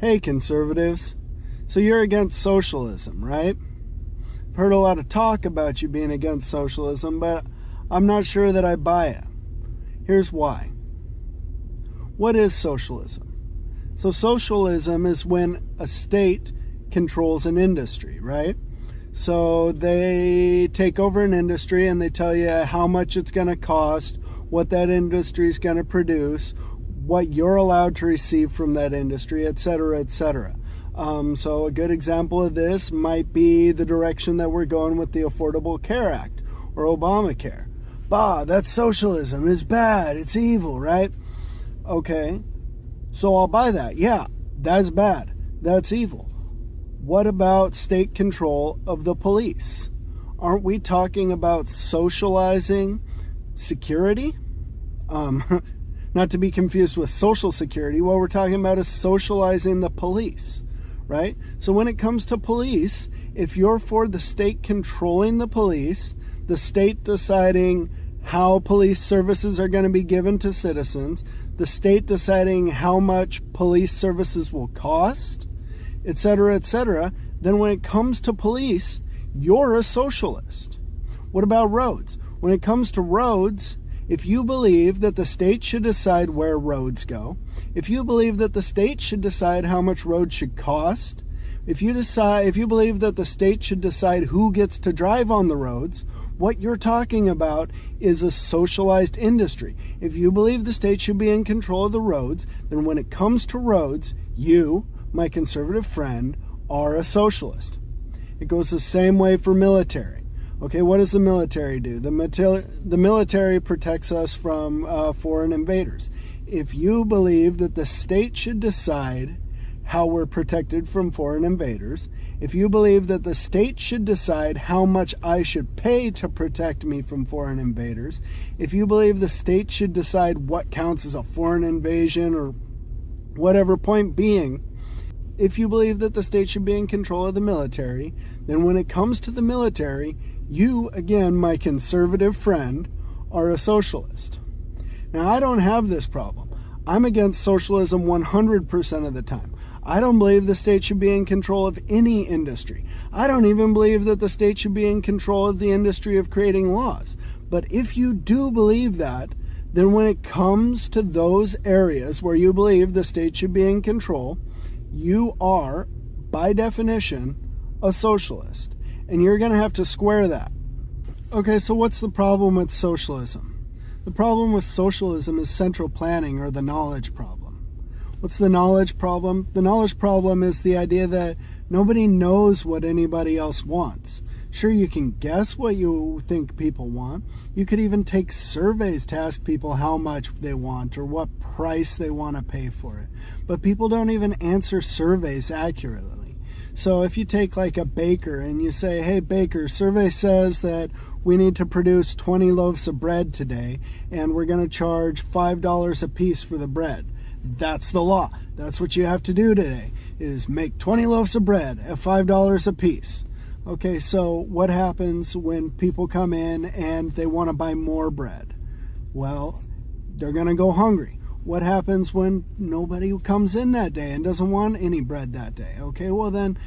Hey conservatives, so you're against socialism, right? I've heard a lot of talk about you being against socialism, but I'm not sure that I buy it. Here's why. What is socialism? So socialism is when a state controls an industry, right? So they take over an industry and they tell you how much it's going to cost, what that industry is going to produce, what you're allowed to receive from that industry, etc., etc. So a good example of this might be the direction that we're going with the Affordable Care Act or Obamacare. Bah, that's socialism. It's bad. It's evil, right? Okay, so I'll buy that. Yeah, that's bad. That's evil. What about state control of the police? Aren't we talking about socializing security? Not to be confused with Social Security. What we're talking about is socializing the police, right? So when it comes to police, if you're for the state controlling the police, the state deciding how police services are going to be given to citizens, the state deciding how much police services will cost, etc., then when it comes to police, you're a socialist. What about roads? When it comes to roads, if you believe that the state should decide where roads go, if you believe that the state should decide how much roads should cost, if you believe that the state should decide who gets to drive on the roads, what you're talking about is a socialized industry. If you believe the state should be in control of the roads, then when it comes to roads, you, my conservative friend, are a socialist. It goes the same way for military. Okay, what does the military do? The military protects us from foreign invaders. If you believe that the state should decide how we're protected from foreign invaders, if you believe that the state should decide how much I should pay to protect me from foreign invaders, if you believe the state should decide what counts as a foreign invasion or whatever, point being, if you believe that the state should be in control of the military, then when it comes to the military, you, again, my conservative friend, are a socialist. Now, I don't have this problem. I'm against socialism 100% of the time. I don't believe the state should be in control of any industry. I don't even believe that the state should be in control of the industry of creating laws. But if you do believe that, then when it comes to those areas where you believe the state should be in control, you are, by definition, a socialist. And you're going to have to square that. Okay, so what's the problem with socialism? The problem with socialism is central planning, or the knowledge problem. What's the knowledge problem? The knowledge problem is the idea that nobody knows what anybody else wants. Sure, you can guess what you think people want. You could even take surveys to ask people how much they want or what price they want to pay for it. But people don't even answer surveys accurately. So if you take like a baker and you say, hey baker, survey says that we need to produce 20 loaves of bread today and we're going to charge $5 a piece for the bread. That's the law. That's what you have to do today, is make 20 loaves of bread at $5 a piece. Okay, so what happens when people come in and they want to buy more bread? Well, they're going to go hungry. What happens when nobody comes in that day and doesn't want any bread that day? Okay, well then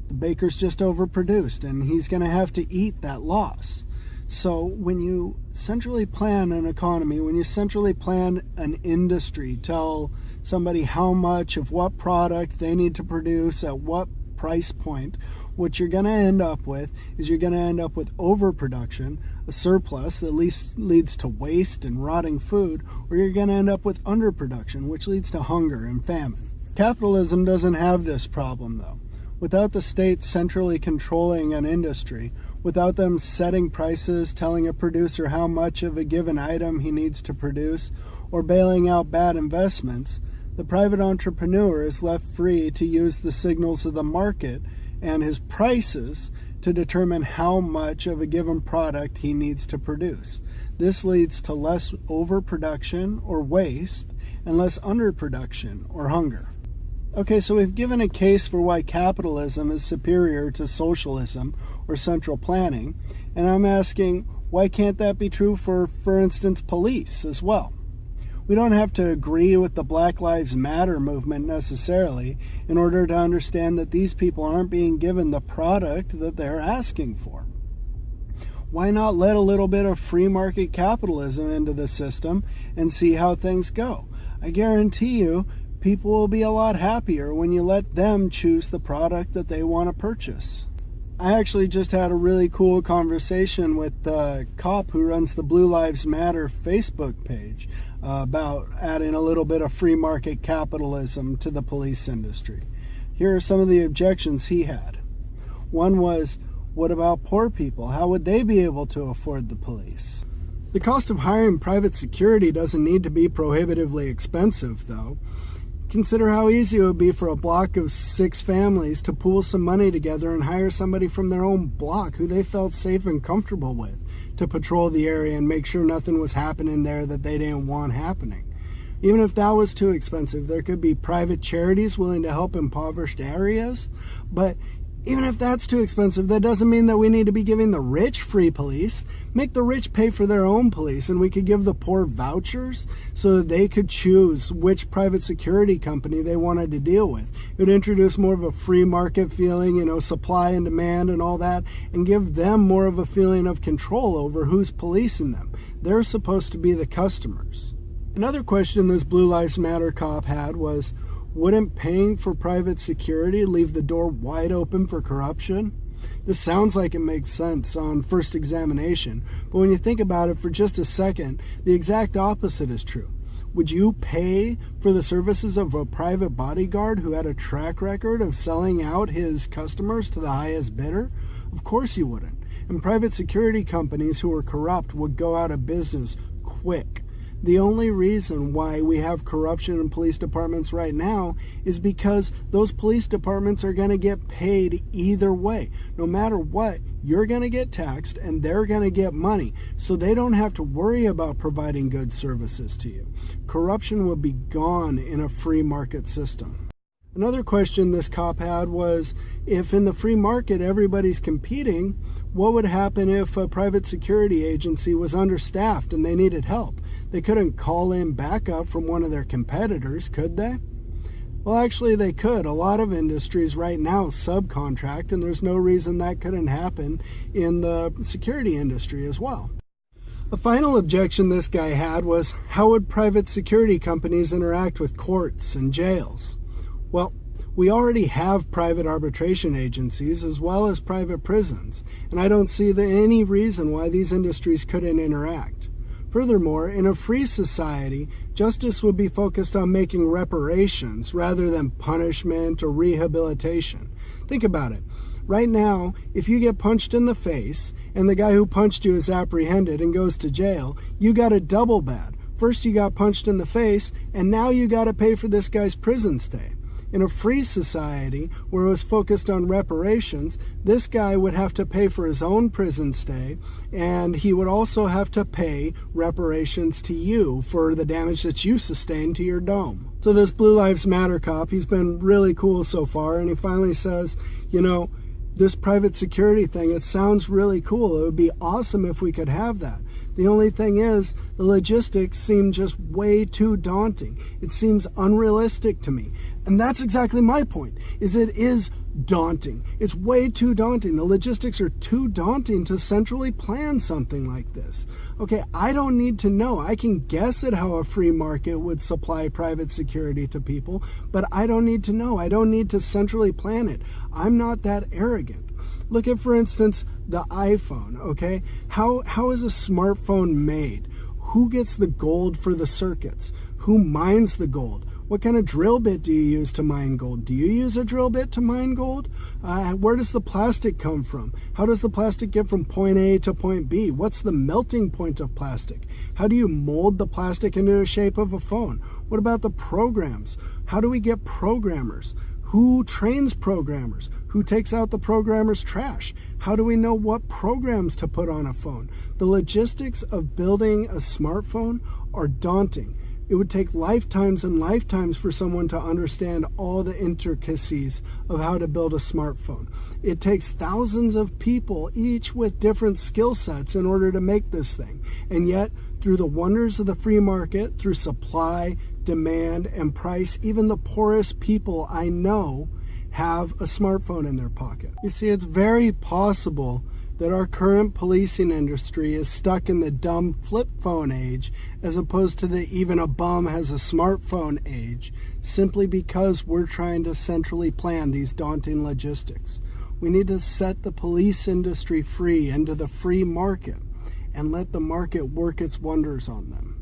the baker's just overproduced and he's going to have to eat that loss. So when you centrally plan an economy, when you centrally plan an industry, tell somebody how much of what product they need to produce at what price point, what you're going to end up with is you're going to end up with overproduction, a surplus that leads to waste and rotting food, or you're going to end up with underproduction, which leads to hunger and famine. Capitalism doesn't have this problem, though. Without the state centrally controlling an industry, without them setting prices, telling a producer how much of a given item he needs to produce, or bailing out bad investments, the private entrepreneur is left free to use the signals of the market and his prices to determine how much of a given product he needs to produce. This leads to less overproduction or waste and less underproduction or hunger. Okay, so we've given a case for why capitalism is superior to socialism or central planning, and I'm asking, why can't that be true for instance, police as well? We don't have to agree with the Black Lives Matter movement necessarily in order to understand that these people aren't being given the product that they're asking for. Why not let a little bit of free market capitalism into the system and see how things go? I guarantee you, people will be a lot happier when you let them choose the product that they want to purchase. I actually just had a really cool conversation with the cop who runs the Blue Lives Matter Facebook page about adding a little bit of free market capitalism to the police industry. Here are some of the objections he had. One was, what about poor people? How would they be able to afford the police? The cost of hiring private security doesn't need to be prohibitively expensive, though. Consider how easy it would be for a block of 6 families to pool some money together and hire somebody from their own block who they felt safe and comfortable with to patrol the area and make sure nothing was happening there that they didn't want happening. Even if that was too expensive, there could be private charities willing to help impoverished areas, but even if that's too expensive, that doesn't mean that we need to be giving the rich free police. Make the rich pay for their own police, and we could give the poor vouchers so that they could choose which private security company they wanted to deal with. It would introduce more of a free market feeling, supply and demand and all that, and give them more of a feeling of control over who's policing them. They're supposed to be the customers. Another question this Blue Lives Matter cop had was, wouldn't paying for private security leave the door wide open for corruption? This sounds like it makes sense on first examination, but when you think about it for just a second, the exact opposite is true. Would you pay for the services of a private bodyguard who had a track record of selling out his customers to the highest bidder? Of course you wouldn't. And private security companies who were corrupt would go out of business quick. The only reason why we have corruption in police departments right now is because those police departments are going to get paid either way. No matter what, you're going to get taxed and they're going to get money, so they don't have to worry about providing good services to you. Corruption will be gone in a free market system. Another question this cop had was, if in the free market everybody's competing, what would happen if a private security agency was understaffed and they needed help? They couldn't call in backup from one of their competitors, could they? Well, actually they could. A lot of industries right now subcontract, and there's no reason that couldn't happen in the security industry as well. The final objection this guy had was, how would private security companies interact with courts and jails? Well, we already have private arbitration agencies as well as private prisons, and I don't see any reason why these industries couldn't interact. Furthermore, in a free society, justice would be focused on making reparations rather than punishment or rehabilitation. Think about it. Right now, if you get punched in the face and the guy who punched you is apprehended and goes to jail, you got it double bad. First you got punched in the face, and now you got to pay for this guy's prison stay. In a free society where it was focused on reparations, this guy would have to pay for his own prison stay, and he would also have to pay reparations to you for the damage that you sustained to your dome. So this Blue Lives Matter cop, he's been really cool so far, and he finally says, this private security thing, it sounds really cool. It would be awesome if we could have that. The only thing is, the logistics seem just way too daunting. It seems unrealistic to me. And that's exactly my point, is it is daunting. It's way too daunting. The logistics are too daunting to centrally plan something like this. Okay, I don't need to know. I can guess at how a free market would supply private security to people, but I don't need to know. I don't need to centrally plan it. I'm not that arrogant. Look at, for instance, the iPhone, okay? How is a smartphone made? Who gets the gold for the circuits? Who mines the gold? What kind of drill bit do you use to mine gold? Do you use a drill bit to mine gold? Where does the plastic come from? How does the plastic get from point A to point B? What's the melting point of plastic? How do you mold the plastic into the shape of a phone? What about the programs? How do we get programmers? Who trains programmers? Who takes out the programmer's trash? How do we know what programs to put on a phone? The logistics of building a smartphone are daunting. It would take lifetimes and lifetimes for someone to understand all the intricacies of how to build a smartphone. It takes thousands of people, each with different skill sets, in order to make this thing. And yet, Through the wonders of the free market, through supply, demand, and price, even the poorest people I know have a smartphone in their pocket. You see, it's very possible that our current policing industry is stuck in the dumb flip phone age as opposed to the even a bum has a smartphone age, simply because we're trying to centrally plan these daunting logistics. We need to set the police industry free into the free market and let the market work its wonders on them.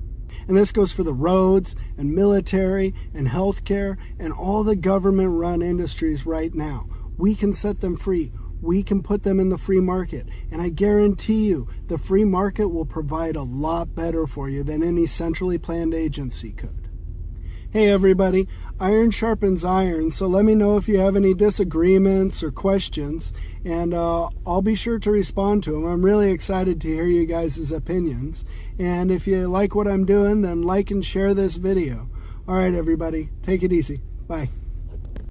And this goes for the roads and military and healthcare and all the government-run industries right now. We can set them free. We can put them in the free market. And I guarantee you, the free market will provide a lot better for you than any centrally planned agency could. Hey everybody, iron sharpens iron, so let me know if you have any disagreements or questions, and I'll be sure to respond to them. I'm really excited to hear you guys' opinions, and if you like what I'm doing, then like and share this video. All right everybody, take it easy. Bye.